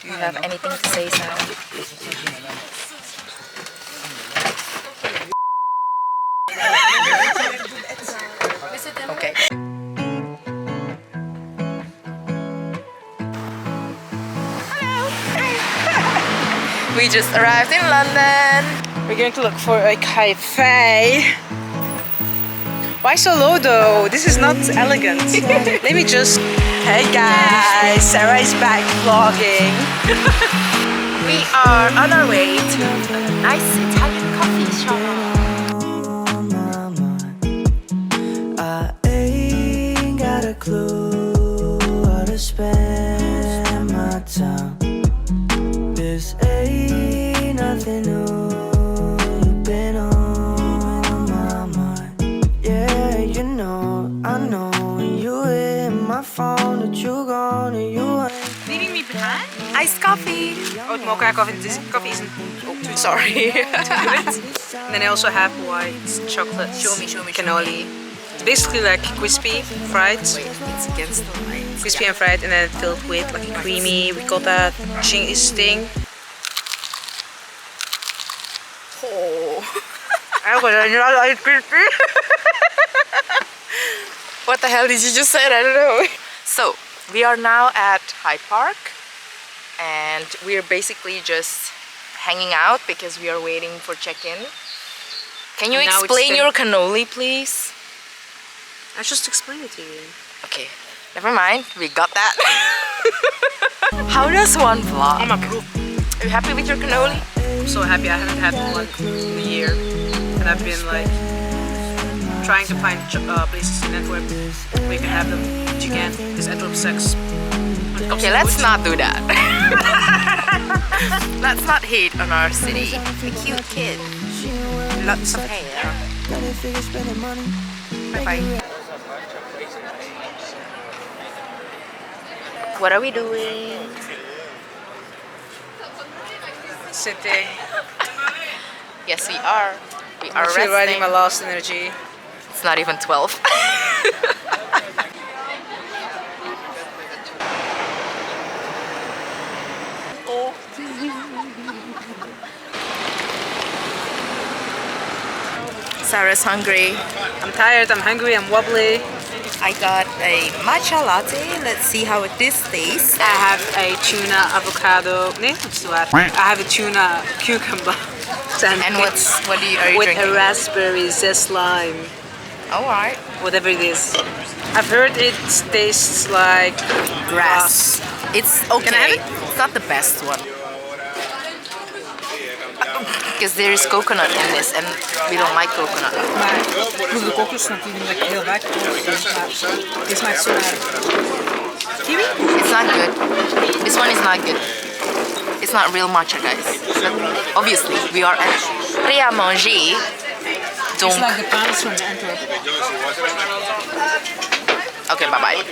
Do you have anything to say, Sam? Okay. We just arrived in London. We're going to look for a cafe. Why so low though? This is not elegant. Let me just... Hey guys, Sarah is back vlogging. We are on our way to a nice Italian coffee shop. I ain't got a clue how to spend my time. This ain't nothing new. You've been on my mind. Yeah, you know, I know when you hit my phone that you gone and you ain't. Leaving me behind? Iced coffee. Oat mocha coffee. This coffee isn't Sorry. And then I also have white chocolate. Show me. Cannoli. It's basically like crispy, fried. Wait, it's against the light. Crispy and fried, and then filled with like a creamy ricotta cheese thing. Oh. I like crispy. What the hell did you just say? I don't know. So, we are now at Hyde Park. And we're basically just hanging out because we are waiting for check-in. Can you explain your cannoli, please? I just explained it to you. Okay, never mind. We got that. How does one vlog? I'm approved. Are you happy with your cannoli? I'm so happy. I haven't had one in a year, and I've been like trying to find places in Antwerp where you can have them, but you can't because Antwerp sucks. Okay, let's not do that. Let's not hate on our city. A cute kid. Lots of hair. Bye bye. What are we doing? Sitting. Yes, we are. We are Actually riding resting. my last energy. It's not even 12. Sarah's hungry. I'm tired, I'm hungry, I'm wobbly. I got a matcha latte. Let's see how this tastes. I have a tuna avocado. Nee, dat is waar. I have a tuna cucumber sandwich. And what are you with drinking? a raspberry zest lime. Alright. Whatever it is. I've heard it tastes like Grass. It's okay. Can I have it? It's not the best one. Because there is coconut in this and we don't like coconut. Maar proef de kokos natuurlijk heel vaak. Het smaakt zo naar kiwi. It's not good. This one is not good. It's not real matcha, guys. But obviously, we are at prêt à manger. Donc... It's like the pants from Antwerp. Okay, bye bye.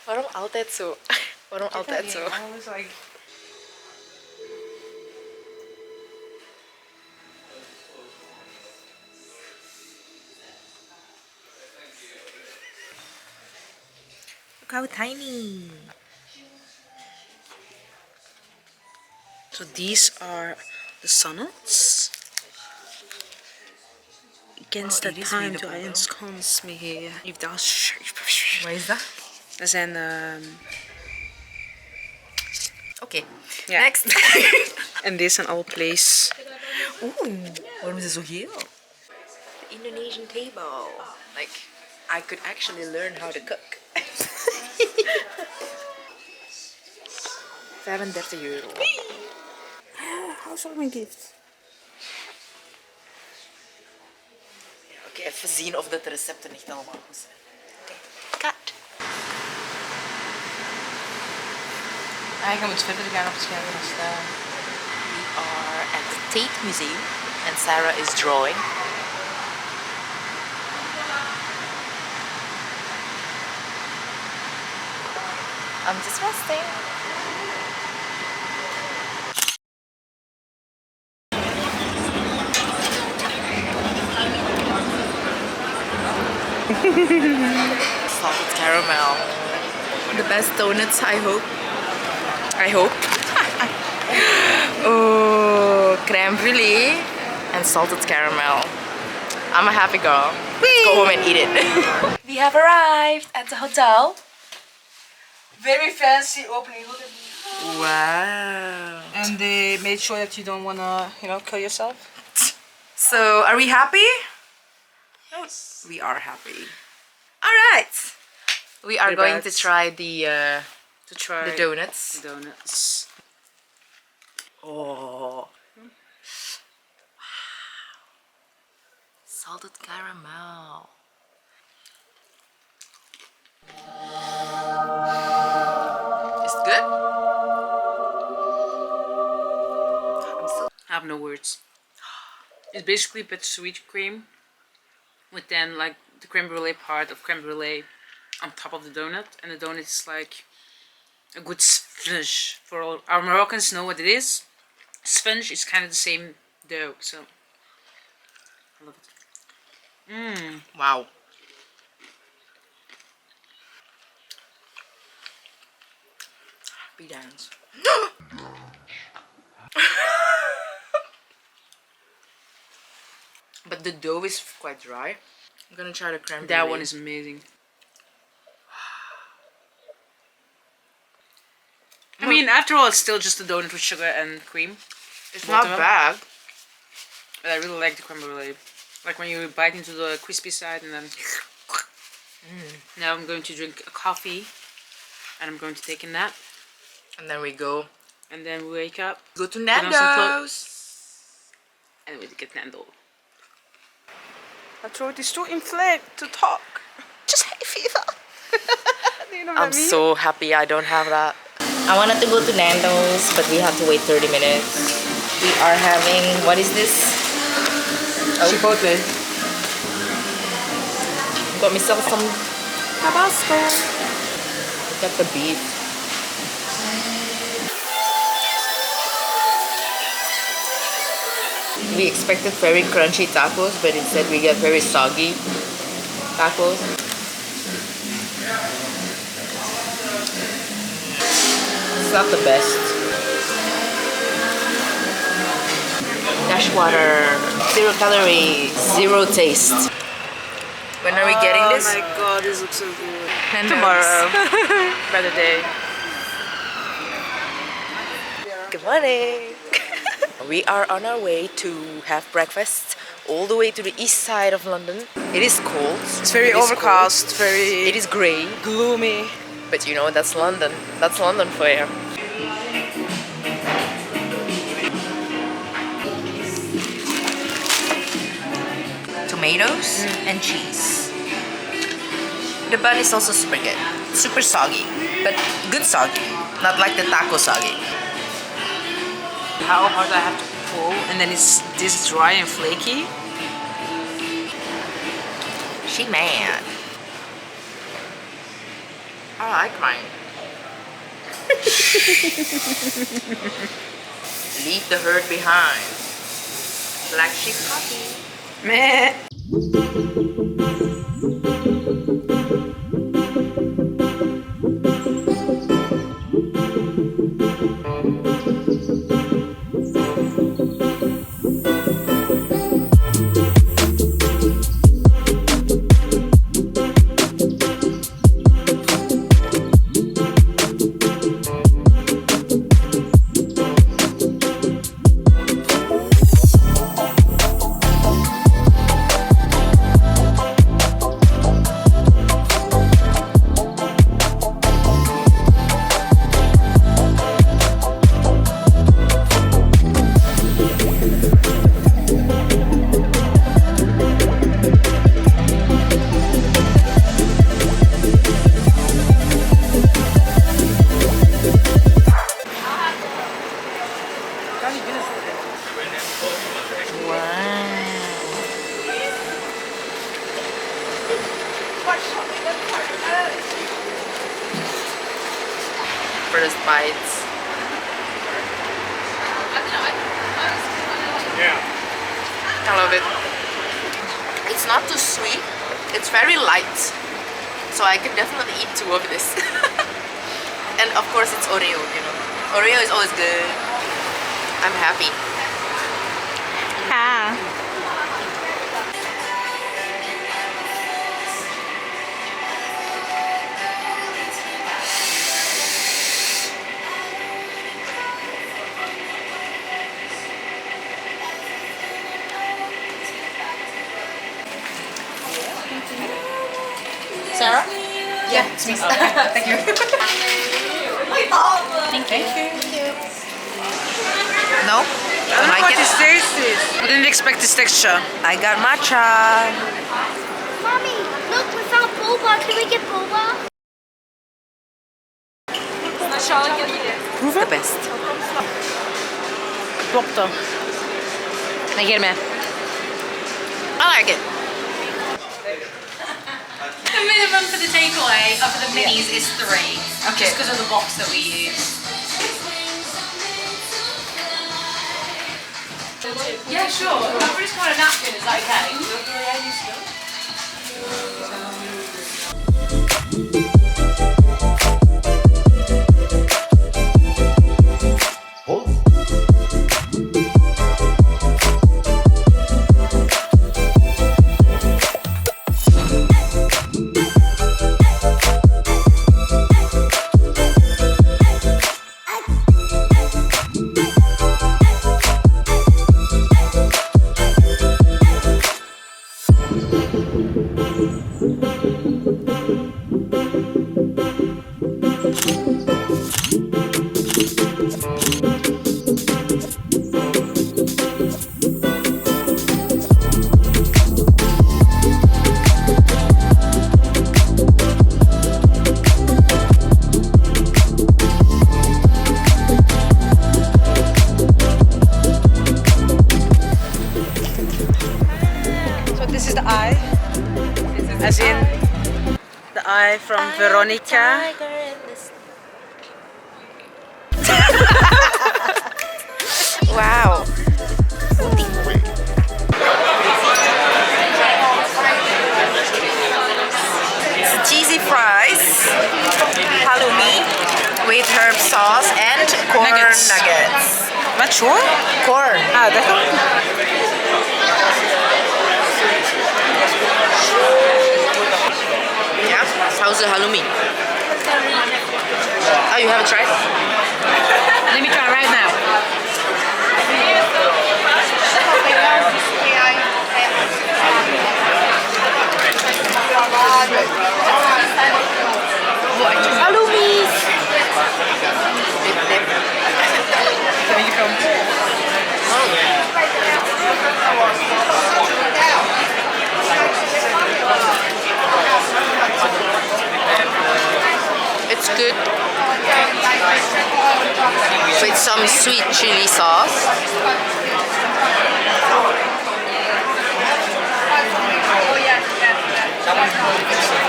Waarom altijd zo? Waarom altijd zo? Look how tiny. So these are the sonnets. Against the time to ensconce me here. Wat is dat? Dat zijn Okay, ja. next. En deze zijn alle place. Oeh, waarom is het zo geel? The Indonesian table. Like, I could actually learn how to cook. 35 euro. Housewarming gift. Oké, even zien of de recepten niet allemaal goed zijn. Oké, cut. Eigenlijk moet verder gaan op het scherm staan. We are at the Tate Museum and Sarah is drawing. I'm just resting. Salted caramel. The best donuts, I hope. I hope. Oh, creme brulee and salted caramel. I'm a happy girl. Let's go home and eat it. We have arrived at the hotel. Very fancy opening. Look at me. Wow. And they made sure that you don't wanna, kill yourself. So, are we happy? Yes. We are happy. All right. We are going to try the donuts. Donuts. Oh. Salted caramel. Is it good? I have no words. It's basically bittersweet cream with then like the creme brulee part of creme brulee on top of the donut, and the donut is like a good sponge. For all our Moroccans know what it is. Sponge is kind of the same dough, so I love it. Wow. Happy dance. But the dough is quite dry. I'm gonna try the creme brulee. That one is amazing. I mean, after all, it's still just a donut with sugar and cream. It's not bad. But I really like the creme brulee. Like when you bite into the crispy side and then... Now I'm going to drink a coffee. And I'm going to take a nap. And then we go. And then we wake up. Go to put on some Nando's. And we get Nando. My throat is too inflamed to talk. Just hay fever. Do you know what I I'm mean? so happy I don't have that. I wanted to go to Nando's, but we have to wait 30 minutes. We are having, what is this? Chipotle. Got myself some Tabasco. Look at the beef. We expected very crunchy tacos, but instead we get very soggy tacos. It's not the best. Dash water, 0 calories, 0 taste. When are we getting this? Oh my god, this looks so good. Nando's. Tomorrow. Better day. Good morning. We are on our way to have breakfast all the way to the east side of London. It is cold. It's very overcast, very It is grey. gloomy. But you know, that's London. That's London for you. Tomatoes and cheese. The bun is also super good. Super soggy, but good soggy. Not like the taco soggy. How hard I have to pull, and then it's this dry and flaky. She mad. I like mine. Leave the herd behind. Black sheep coffee. Meh. First bites. I love it. It's not too sweet. It's very light. So I could definitely eat 2 of this. and of course it's Oreo, you know. Oreo is always good. I'm happy. Ah. Sarah? Yeah, it's me. Thank you. Thank you. No? I don't know what this taste is. I didn't expect this texture. I got matcha. Mommy, look, we found boba. Can we get boba? The best. Klopt er. Nee, geef me. I like it. The minimum for the takeaway for the minis is 3. Okay. Just because of the box that we use. Yeah, sure. I've just got a napkin, is that okay? So this is the eye. As in the eye from Veronica. Wow. It's cheesy fries, halloumi with herb sauce and corn Nuggets. nuggets. Not sure? Corn. Ah, dat kan. Yeah. How's the halloumi? Oh, you haven't tried? Let me try right now. Halloumi. There you come. It's good. With some sweet chili sauce.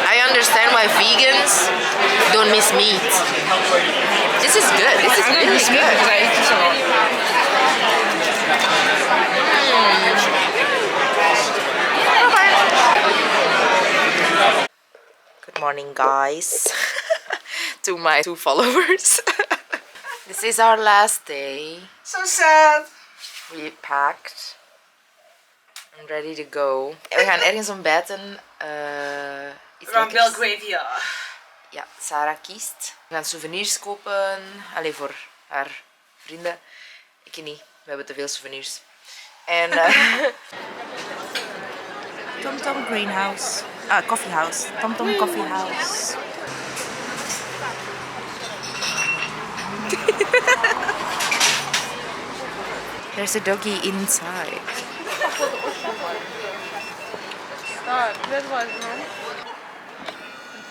I understand why vegans don't miss meat. This is good. This is really good. Good morning, guys. To my 2 followers. This is our last day. So sad. We packed. I'm ready to go. We gaan ergens ontbijten. Iets From lekkers. Belgravia. Ja, Sarah kiest. We gaan souvenirs kopen. Allee, voor haar vrienden. Ik niet. We hebben te veel souvenirs. En Tom Tom Greenhouse. Coffee House. Tom Tom Coffee House. There's a doggy inside.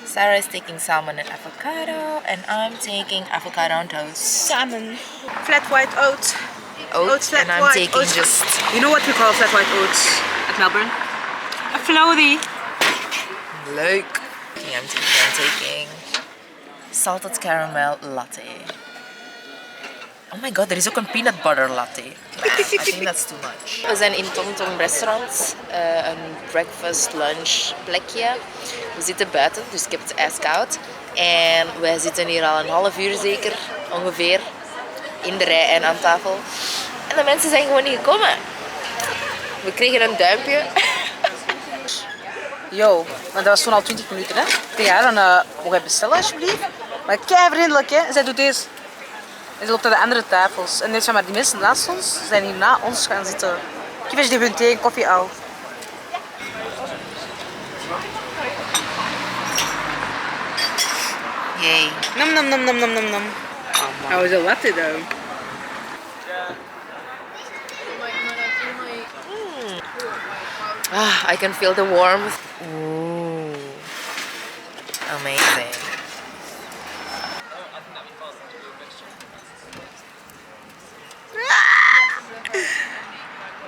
Sarah is taking salmon and avocado, and I'm taking avocado on toast. Salmon. Flat white oats. Oats, flat and I'm white taking oats. just You know what we call flat white oats at Melbourne? A floaty. leuk. I'm taking salted caramel latte. Oh my god, er is ook een peanut butter latte. I think that's too much. We zijn in Tom Tom restaurant, een breakfast lunch plekje. We zitten buiten, dus ik heb het ijskoud. En wij zitten hier al een half uur zeker, ongeveer, in de rij en aan tafel. En de mensen zijn gewoon niet gekomen. We kregen een duimpje. Yo, maar dat was toen al 20 minuten, hè? Tegen haar dan, mogen wij bestellen alsjeblieft? Maar kei vriendelijk, hè? Zij doet deze. En ze loopt naar de andere tafels. En dus, maar die mensen naast ons zijn hier na ons gaan zitten. Geef eens die thee en koffie al. Yay. Nam nam nam nam nam nam nam. How was the latte though? Ah, I can feel the warmth. Ooh. Amazing.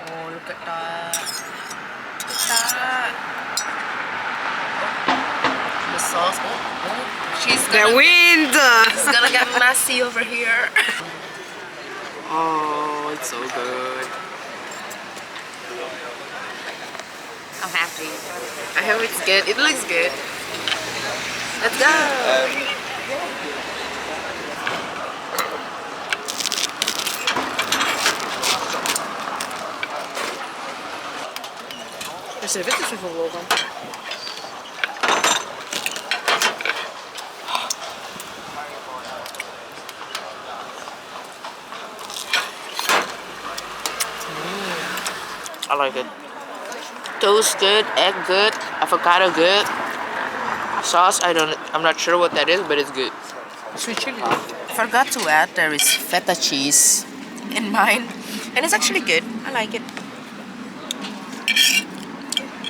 Oh, look at that. Look at that. The sauce. Oh. She's The gonna, wind! it's gonna get messy over here. Oh, it's so good. I'm happy. I hope it's good. It looks good. Let's go. Er zijn witjes gevlogen. I like it. Toast good, egg good, avocado good. Sauce, I'm not sure what that is, but it's good. Sweet chili. I forgot to add there is feta cheese in mine, and it's actually good. I like it.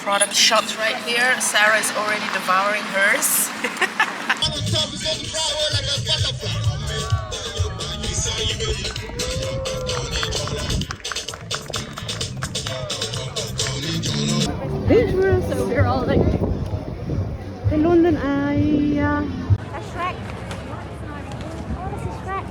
Product shots right here. Sarah is already devouring hers. Dangerous. So we're all like in London Eye. That's Shrek. Oh, this is Shrek.